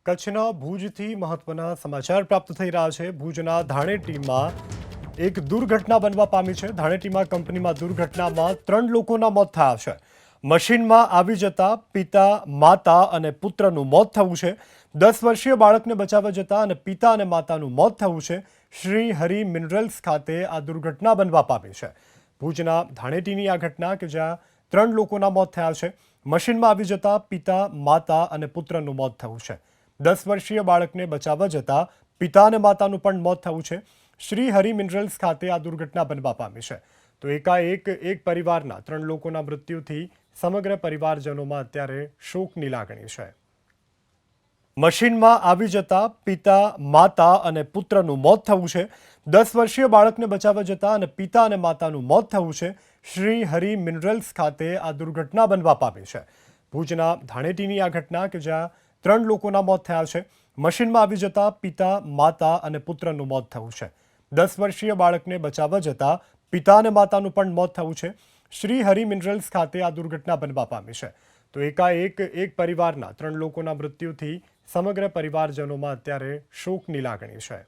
કચ્છના ભુજથી મહત્વના સમાચાર પ્રાપ્ત થઈ રહ્યા છે। ભુજના ધાણેટીમાં એક દુર્ઘટના બનવા પામી છે। ધાણેટીમાં કંપનીમાં દુર્ઘટનામાં 3 લોકોના મોત થયા છે। મશીનમાં આવી જતા પિતા, માતા અને પુત્રનું મોત થયું છે। 10 વર્ષીય બાળકને બચાવવા જતા અને પિતા અને માતાનું મોત થયું છે। શ્રી હરિ મિનરલ્સ ખાતે આ દુર્ઘટના બનવા પામી છે। ભુજના ધાણેટીની આ ઘટના કે જ્યાં 3 લોકોના મોત થયા છે। મશીનમાં આવી જતા પિતા, માતા અને પુત્રનું મોત થયું છે। 10 વર્ષીય બાળકને બચાવવા જતા પિતા અને માતાનું પણ મોત થયું છે। શ્રી હરિ મિનરલ્સ ખાતે આ દુર્ઘટના બનવા પામી છે। તો એકાએક એક પરિવારના 3 લોકોના મૃત્યુથી સમગ્ર પરિવારજનોમાં અત્યારે શોકની લાગણી છે। મશીનમાં આવી જતા પિતા, માતા અને પુત્રનું મોત થયું છે। 10 વર્ષીય બાળકને બચાવવા જતા અને પિતા અને માતાનું મોત થયું છે। શ્રી હરિ મિનરલ્સ ખાતે આ દુર્ઘટના બનવા પામી છે। ભુજના ધાણેટીની આ ઘટના કે જ્યાં 3 લોકોના મોત થયા છે। મશીનમાં આવી જતા પિતા, માતા અને પુત્રનું મોત થયું છે। 10 વર્ષીય બાળકને બચાવવા જતા પિતા અને માતાનું પણ મોત થયું છે। શ્રી હરિ મિનરલ્સ ખાતે આ દુર્ઘટના બનવા પામી છે। તો એકાએક એક પરિવારના 3 લોકોના મૃત્યુથી સમગ્ર પરિવારજનોમાં અત્યારે શોકની લાગણી છે।